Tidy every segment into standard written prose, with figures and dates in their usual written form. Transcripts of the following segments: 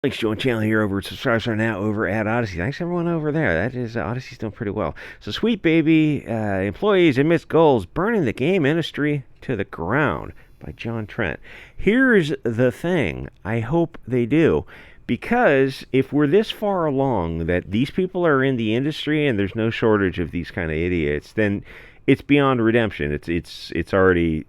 Thanks, Joe and Channel here over at SubStars are now over at Odyssey. Thanks everyone over there. That is Odyssey's doing pretty well. So Sweet Baby employees amidst goals burning the game industry to the ground by John Trent. Here's the thing. I hope they do. Because if we're this far along that these people are in the industry and there's no shortage of these kind of idiots, then it's beyond redemption. It's already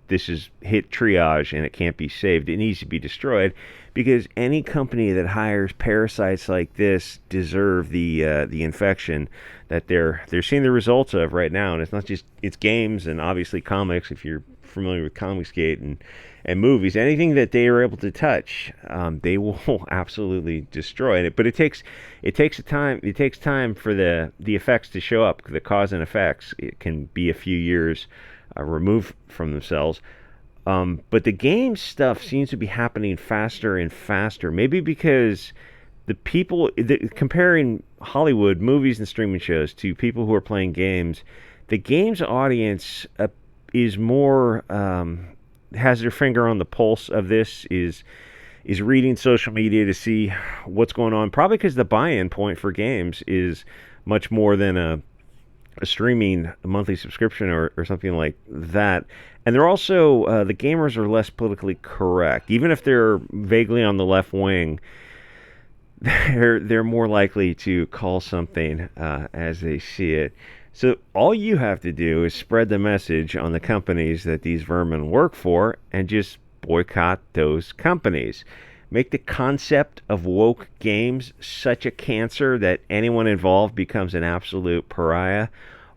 this is hit triage and it can't be saved. It needs to be destroyed because any company that hires parasites like this deserve the infection that they're seeing the results of right now. And it's not just it's games and obviously comics. If you're familiar with Comicsgate and movies, anything that they are able to touch, they will absolutely destroy it. But it takes time for the effects to show up. The cause and effects, it can be a few years removed from themselves. But the game stuff seems to be happening faster and faster. Maybe because comparing Hollywood movies and streaming shows to people who are playing games, the games audience is more has their finger on the pulse of this, is reading social media to see what's going on. Probably because the buy-in point for games is much more than a streaming monthly subscription or something like that. And they're also the gamers are less politically correct, even if they're vaguely on the left wing. They're more likely to call something as they see it. So all you have to do is spread the message on the companies that these vermin work for and just boycott those companies. Make the concept of woke games such a cancer that anyone involved becomes an absolute pariah.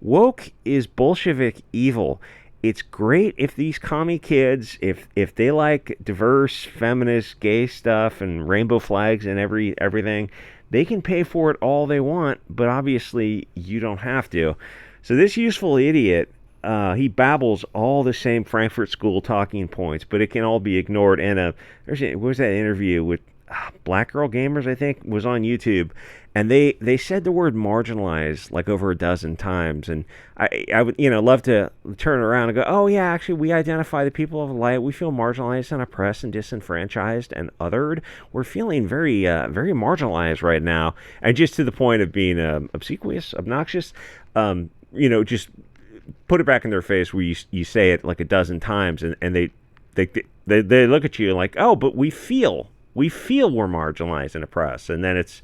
Woke is Bolshevik evil. It's great if these commie kids, if they like diverse, feminist, gay stuff and rainbow flags and everything, they can pay for it all they want, but obviously you don't have to. So this useful idiot, he babbles all the same Frankfurt School talking points, but it can all be ignored. And what was that interview with Black Girl Gamers, I think, was on YouTube, and they said the word marginalized like over a dozen times. And I would love to turn around and go, oh yeah, actually we identify the people of light. We feel marginalized and oppressed and disenfranchised and othered. We're feeling very very marginalized right now, and just to the point of being obsequious, obnoxious. Just put it back in their face where you say it like a dozen times, and they look at you like, oh, but we feel we're marginalized and oppressed. And then it's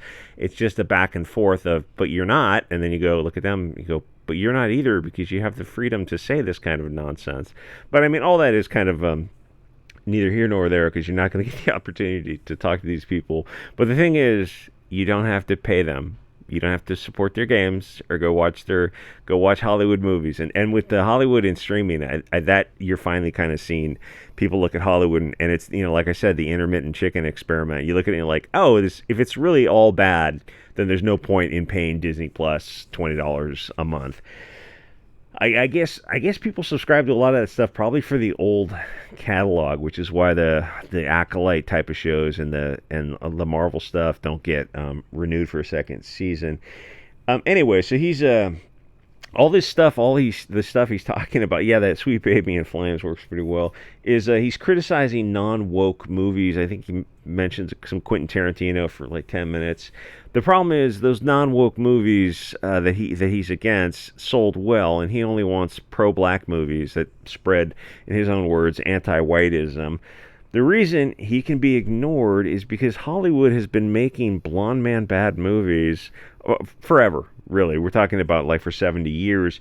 just a back and forth of, but you're not. And then you go look at them, you go, but you're not either, because you have the freedom to say this kind of nonsense. But I mean, all that is kind of neither here nor there, because you're not going to get the opportunity to talk to these people. But the thing is, you don't have to pay them. You don't have to support their games or go watch Hollywood movies. And with the Hollywood and streaming, that you're finally kind of seeing people look at Hollywood and it's, like I said, the intermittent chicken experiment. You look at it and you're like, oh, if it's really all bad, then there's no point in paying Disney Plus $20 a month. I guess people subscribe to a lot of that stuff probably for the old catalog, which is why the Acolyte type of shows and the Marvel stuff don't get renewed for a second season. Anyway, so he's all this stuff, the stuff he's talking about, yeah, that Sweet Baby in Flames works pretty well, is he's criticizing non-woke movies. I think he mentions some Quentin Tarantino for like 10 minutes. The problem is those non-woke movies that he's against sold well, and he only wants pro-black movies that spread, in his own words, anti-whiteism. The reason he can be ignored is because Hollywood has been making blonde man bad movies forever, really. We're talking about like for 70 years.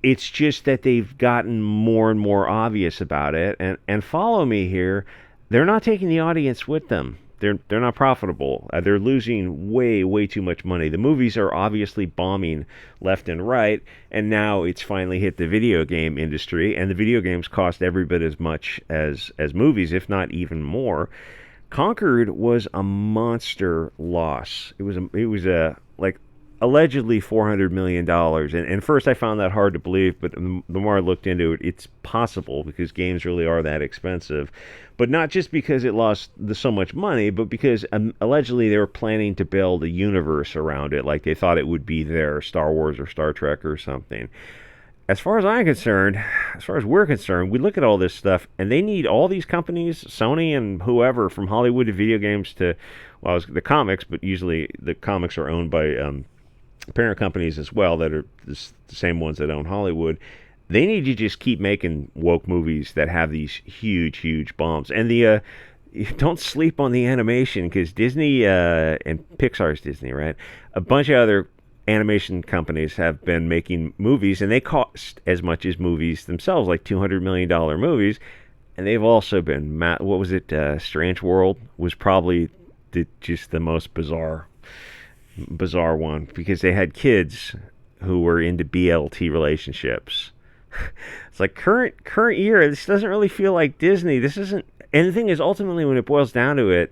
It's just that they've gotten more and more obvious about it. And follow me here, they're not taking the audience with them. They're not profitable. They're losing way too much money. The movies are obviously bombing left and right, and now it's finally hit the video game industry, and the video games cost every bit as much as movies, if not even more. Conquered was a monster loss. It was a like allegedly $400 million. And first I found that hard to believe, but the more I looked into it, it's possible because games really are that expensive. But not just because it lost so much money, but because allegedly they were planning to build a universe around it, like they thought it would be their Star Wars or Star Trek or something. As far as I'm concerned, as far as we're concerned, we look at all this stuff, and they need all these companies, Sony and whoever, from Hollywood to video games to well, it's the comics, but usually the comics are owned by parent companies as well that are the same ones that own Hollywood. They need to just keep making woke movies that have these huge, huge bombs. And the don't sleep on the animation, because Disney and Pixar's Disney, right? A bunch of other animation companies have been making movies, and they cost as much as movies themselves, like $200 million movies. And they've also been, what was it? Strange World was probably just the most bizarre one, because they had kids who were into BLT relationships. It's like current year. This doesn't really feel like Disney. This isn't. And the thing is, ultimately, when it boils down to it,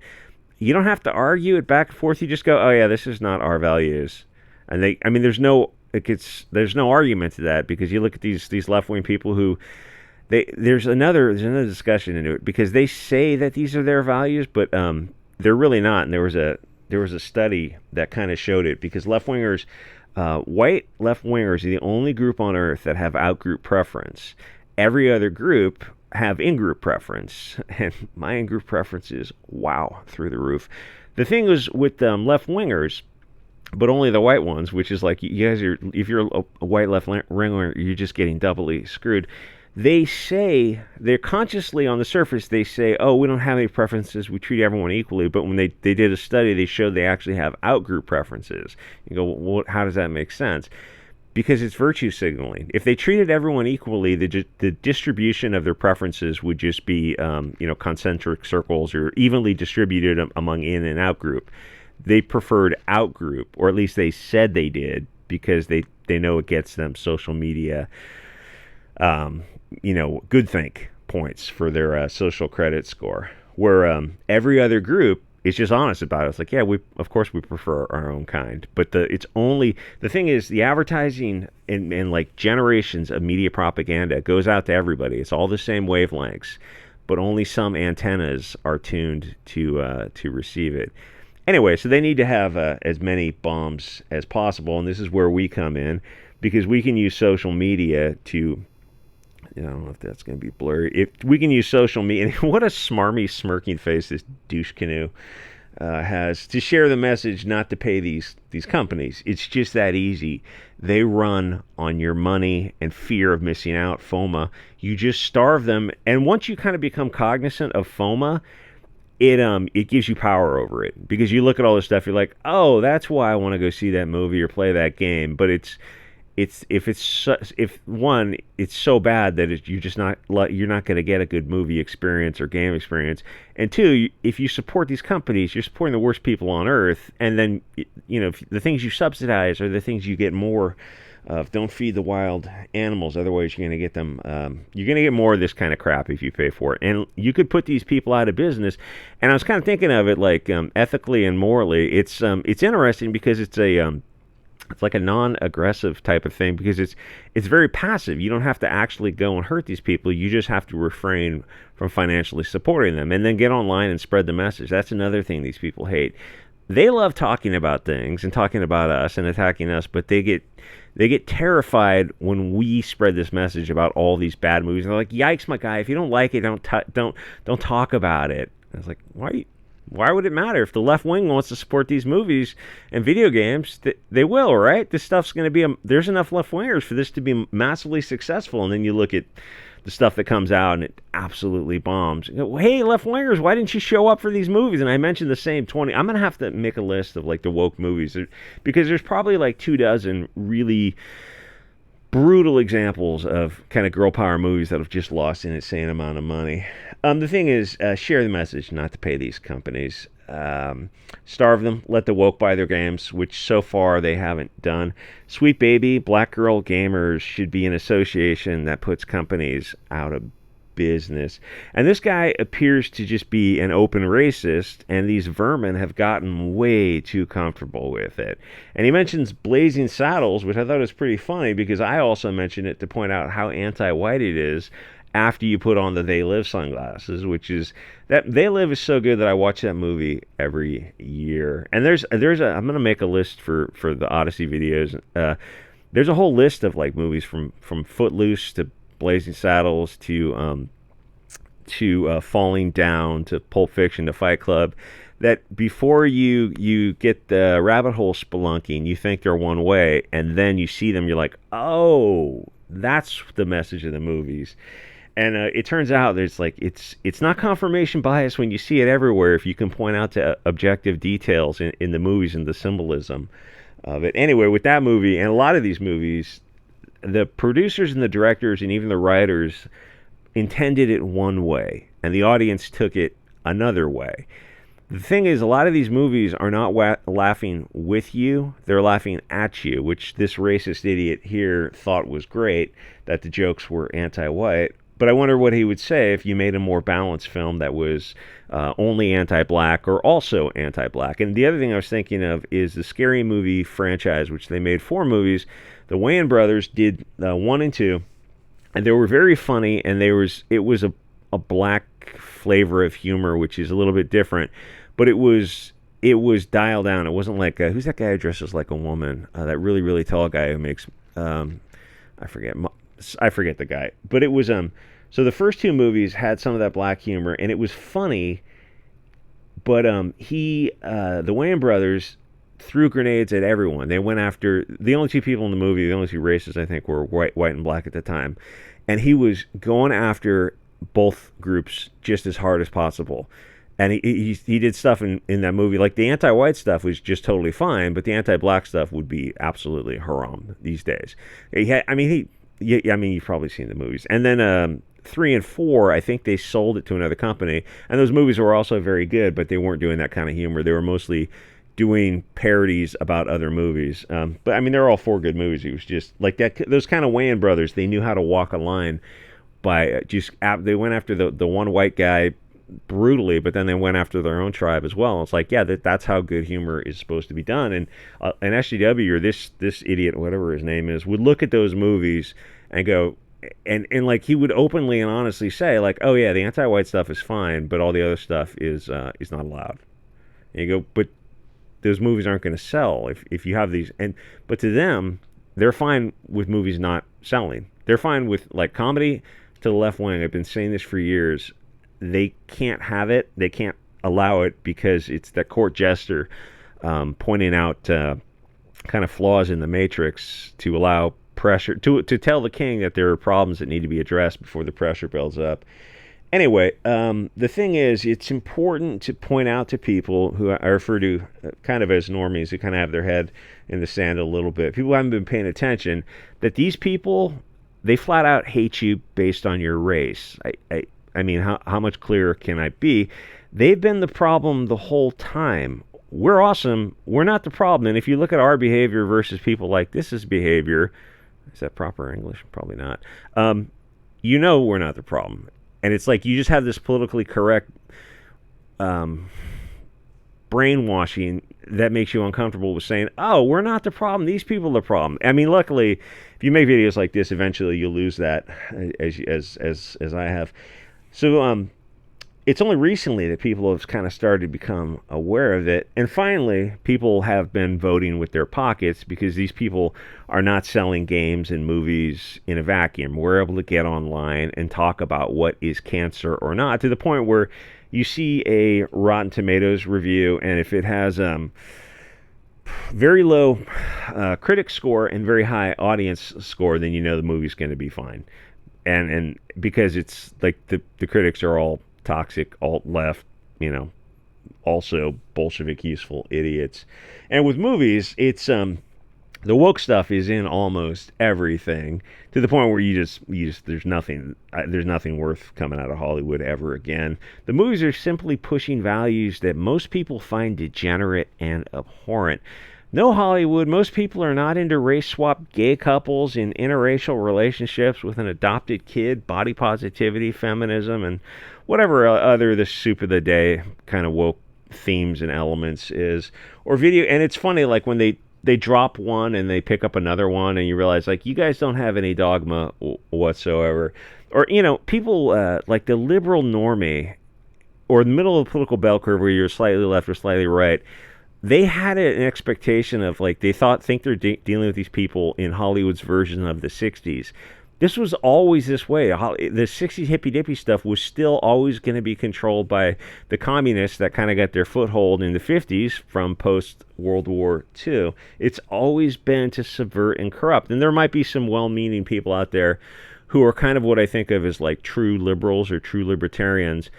you don't have to argue it back and forth. You just go, "Oh yeah, this is not our values." And there's no argument to that, because you look at these left wing people who there's another discussion into it, because they say that these are their values, but they're really not. And there was a study that kind of showed it, because left wingers. White left-wingers are the only group on Earth that have out-group preference. Every other group have in-group preference. And my in-group preference is, wow, through the roof. The thing is with left-wingers, but only the white ones, which is like, you guys are, if you're a white left-winger, you're just getting doubly screwed. They're consciously on the surface, they say, oh, we don't have any preferences, we treat everyone equally. But when they did a study, they showed they actually have out-group preferences. You go, well, how does that make sense? Because it's virtue signaling. If they treated everyone equally, the distribution of their preferences would just be, concentric circles, or evenly distributed among in and out group. They preferred out group, or at least they said they did, because they know it gets them social media good think points for their social credit score, where every other group is just honest about it. It's like, yeah, of course we prefer our own kind, but the thing is, the advertising and like generations of media propaganda goes out to everybody. It's all the same wavelengths, but only some antennas are tuned to receive it. Anyway, so they need to have as many bombs as possible, and this is where we come in, because we can use social media to, I don't know if that's going to be blurry. If we can use social media, what a smarmy, smirking face this douche canoe has, to share the message not to pay these companies. It's just that easy. They run on your money and fear of missing out, FOMA. You just starve them, and once you kind of become cognizant of FOMA, it gives you power over it, because you look at all this stuff, you're like, oh, that's why I want to go see that movie or play that game. But it's so bad that you're not going to get a good movie experience or game experience. And two, if you support these companies, you're supporting the worst people on Earth. And then the things you subsidize are the things you get more of. Don't feed the wild animals, otherwise you're going to get them. You're going to get more of this kind of crap if you pay for it. And you could put these people out of business. And I was kind of thinking of it like ethically and morally. It's interesting, because it's like a non-aggressive type of thing, because it's very passive. You don't have to actually go and hurt these people. You just have to refrain from financially supporting them, and then get online and spread the message. That's another thing these people hate. They love talking about things and talking about us and attacking us, but they get terrified when we spread this message about all these bad movies. And they're like, "Yikes, my guy! If you don't like it, don't talk about it." And I was like, Why would it matter? If the left wing wants to support these movies and video games, they will, right? This stuff's going to be there's enough left wingers for this to be massively successful. And then you look at the stuff that comes out and it absolutely bombs. You go, hey, left wingers, why didn't you show up for these movies? And I mentioned the same 20. I'm going to have to make a list of like the woke movies, because there's probably like 24 really brutal examples of kind of girl power movies that have just lost an insane amount of money. The thing is, share the message not to pay these companies. Starve them, let the woke buy their games, which so far they haven't done. Sweet baby, black girl gamers should be an association that puts companies out of business. And this guy appears to just be an open racist, and these vermin have gotten way too comfortable with it. And he mentions Blazing Saddles, which I thought was pretty funny, because I also mentioned it to point out how anti-white it is after you put on the They Live sunglasses, which is that They Live is so good that I watch that movie every year. And there's I'm going to make a list for the Odyssey videos. There's a whole list of like movies from Footloose to Blazing Saddles to Falling Down to Pulp Fiction to Fight Club that before you get the rabbit hole spelunking, you think they're one way, and then you see them, you're like, oh, that's the message of the movies. And it turns out there's like it's not confirmation bias when you see it everywhere if you can point out to objective details in the movies and the symbolism of it. Anyway, with that movie and a lot of these movies, the producers and the directors and even the writers intended it one way, and the audience took it another way. The thing is, a lot of these movies are not laughing with you, they're laughing at you, which this racist idiot here thought was great, that the jokes were anti-white. But I wonder what he would say if you made a more balanced film that was only anti-black or also anti-black. And the other thing I was thinking of is the Scary Movie franchise, which they made 4 movies. The Wayans brothers did 1 and 2, and they were very funny, and it was a black flavor of humor, which is a little bit different, but it was dialed down. It wasn't like who's that guy who dresses like a woman? That really really tall guy who makes I forget the guy, but it was so the first 2 movies had some of that black humor, and it was funny, but the Wayans brothers threw grenades at everyone. They went after the only 2 people in the movie, the only 2 races I think were white and black at the time, and he was going after both groups just as hard as possible. And he did stuff in that movie, like the anti-white stuff was just totally fine, but the anti-black stuff would be absolutely haram these days. You've probably seen the movies. And then 3 and 4, I think they sold it to another company, and those movies were also very good, but they weren't doing that kind of humor. They were mostly doing parodies about other movies. But I mean, they're all 4 good movies. It was just like that. Those kind of Wayans brothers, they knew how to walk a line by they went after the one white guy brutally, but then they went after their own tribe as well. And it's like, yeah, that's how good humor is supposed to be done. And an SJW or this idiot, whatever his name is, would look at those movies and go, and like he would openly and honestly say, like, oh yeah, the anti-white stuff is fine, but all the other stuff is not allowed. And you go, but those movies aren't going to sell if you have these. But to them, they're fine with movies not selling. They're fine with like comedy to the left wing. I've been saying this for years. They can't have it. They can't allow it because it's that court jester pointing out kind of flaws in the matrix to allow pressure to tell the king that there are problems that need to be addressed before the pressure builds up. Anyway, the thing is, it's important to point out to people who I refer to kind of as normies, who kind of have their head in the sand a little bit, people who haven't been paying attention, that these people, they flat out hate you based on your race. I mean, how much clearer can I be? They've been the problem the whole time. We're awesome. We're not the problem. And if you look at our behavior versus people like this's behavior, is that proper English? Probably not. We're not the problem. And it's like you just have this politically correct brainwashing that makes you uncomfortable with saying, oh, we're not the problem. These people are the problem. I mean, luckily, if you make videos like this, eventually you'll lose that as I have. So it's only recently that people have kind of started to become aware of it. And finally, people have been voting with their pockets because these people are not selling games and movies in a vacuum. We're able to get online and talk about what is cancer or not, to the point where you see a Rotten Tomatoes review, and if it has very low critic score and very high audience score, then you know the movie's going to be fine. And because it's like the critics are all toxic, alt-left, also Bolshevik useful idiots. And with movies, it's the woke stuff is in almost everything, to the point where you just there's nothing worth coming out of Hollywood ever again. The movies are simply pushing values that most people find degenerate and abhorrent. No Hollywood, most people are not into race-swapped gay couples in interracial relationships with an adopted kid, body positivity, feminism, and whatever other the soup of the day kind of woke themes and elements is. Or video, and it's funny, like when they drop one and they pick up another one, and you realize, like, you guys don't have any dogma whatsoever. Or, people like the liberal normie, or the middle of the political bell curve where you're slightly left or slightly right, they had an expectation of, like, they think they're dealing with these people in Hollywood's version of the 60s. This was always this way. The 60s hippy dippy stuff was still always going to be controlled by the communists that kind of got their foothold in the 50s from post World War II. It's always been to subvert and corrupt. And there might be some well meaning people out there who are kind of what I think of as like true liberals or true libertarians,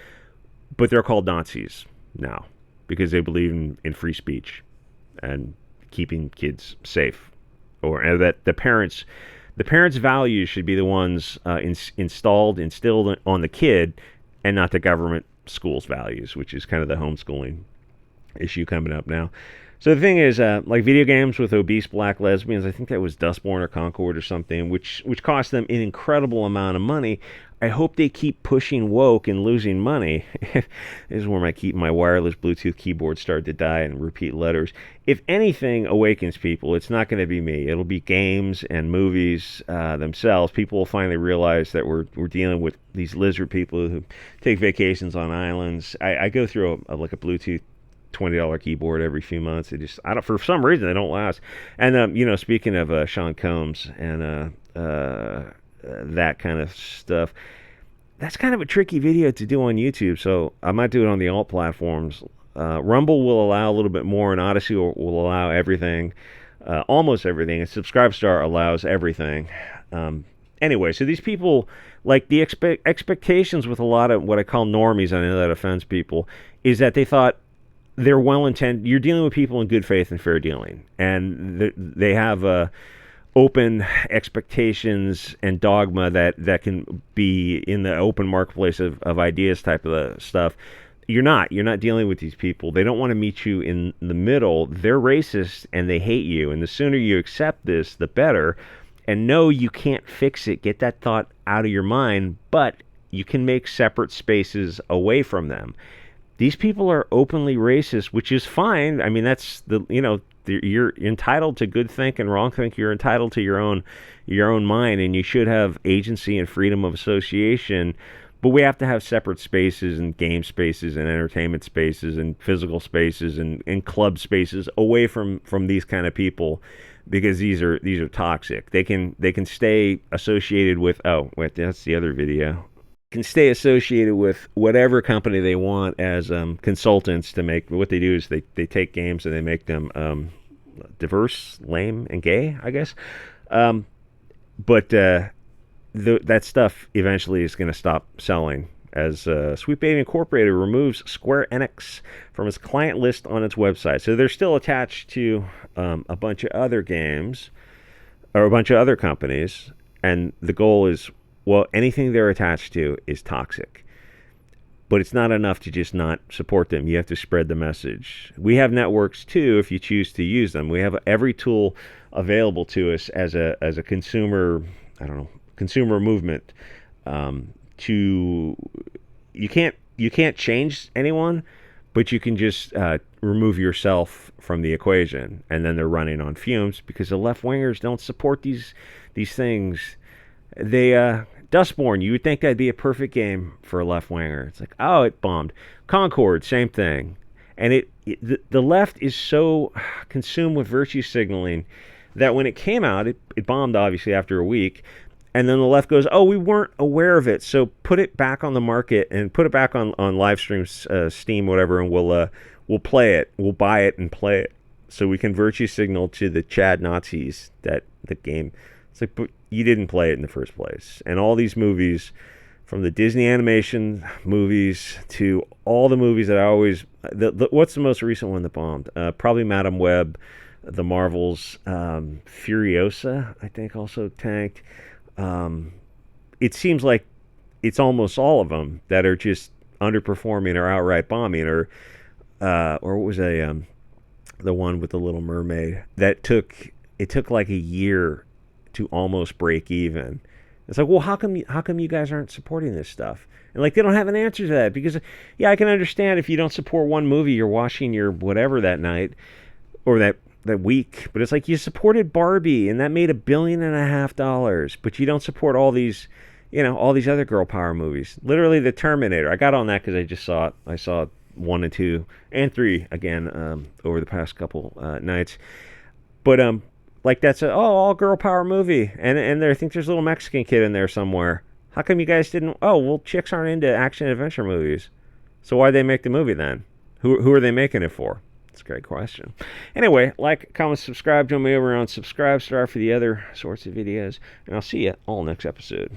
but they're called Nazis now because they believe in free speech and keeping kids safe, or that the parents' values should be the ones instilled on the kid, and not the government school's values, which is kind of the homeschooling issue coming up now. So the thing is, like video games with obese black lesbians, I think that was Dustborn or Concord or something, which cost them an incredible amount of money. I hope they keep pushing woke and losing money. This is where my wireless Bluetooth keyboard started to die and repeat letters. If anything awakens people, it's not going to be me. It'll be games and movies themselves. People will finally realize that we're dealing with these lizard people who take vacations on islands. I go through a Bluetooth $20 keyboard every few months. For some reason they don't last. And speaking of Sean Combs and that kind of stuff, that's kind of a tricky video to do on YouTube, so I might do it on the alt platforms. Rumble will allow a little bit more, and Odyssey will allow everything, almost everything, and SubStar allows everything. Anyway, so these people, like the expectations with a lot of what I call normies, I know that offends people, is that they thought they're well-intended. You're dealing with people in good faith and fair dealing, and they have open expectations and dogma that can be in the open marketplace of ideas type of stuff. You're not dealing with these people. They don't want to meet you in the middle. They're racist and they hate you, and the sooner you accept this, the better. And no, you can't fix it. Get that thought out of your mind, but you can make separate spaces away from them. These people are openly racist, which is fine. I mean, that's you're entitled to good think and wrong think. You're entitled to your own mind, and you should have agency and freedom of association. But we have to have separate spaces and game spaces and entertainment spaces and physical spaces and club spaces away from these kind of people, because these are toxic. They can stay associated with, oh wait, that's the other video. Can stay associated with whatever company they want as consultants to make. What they do is they take games and they make them diverse, lame, and gay, I guess. But that stuff eventually is going to stop selling, as Sweet Baby Incorporated removes Square Enix from its client list on its website. So they're still attached to a bunch of other games or a bunch of other companies, and the goal is, well, anything they're attached to is toxic. But it's not enough to just not support them. You have to spread the message. We have networks too, if you choose to use them. We have every tool available to us as a consumer, consumer movement. You can't change anyone, but you can just remove yourself from the equation, and then they're running on fumes because the left wingers don't support these things. They Dustborn, you would think that'd be a perfect game for a left winger. It's like, oh, it bombed. Concord, same thing. And the left is so consumed with virtue signaling that when it came out, it bombed obviously after a week. And then the left goes, oh, we weren't aware of it, so put it back on the market and put it back on live streams, Steam, whatever, and we'll play it. We'll buy it and play it. So we can virtue signal to the Chad Nazis that the game. It's like, but you didn't play it in the first place. And all these movies, from the Disney animation movies to all the movies that I always... what's the most recent one that bombed? Probably Madam Web, The Marvels, Furiosa, I think, also tanked. It seems like it's almost all of them that are just underperforming or outright bombing, or what was the one with the Little Mermaid that took like a year to almost break even. It's like, well, how come you guys aren't supporting this stuff? And like, they don't have an answer to that, because yeah, I can understand if you don't support one movie, you're watching your whatever that night or that week, but it's like, you supported Barbie and that made $1.5 billion, but you don't support all these other girl power movies. Literally, The Terminator. I got on that because I just saw it. I saw 1 and 2 and 3 again over the past couple nights. But Like that's a all girl power movie, and I think there's a little Mexican kid in there somewhere. How come you guys didn't? Oh, well, chicks aren't into action adventure movies, so why'd they make the movie then? Who are they making it for? It's a great question. Anyway, like, comment, subscribe. Join me over on SubScribestar for the other sorts of videos, and I'll see you all next episode.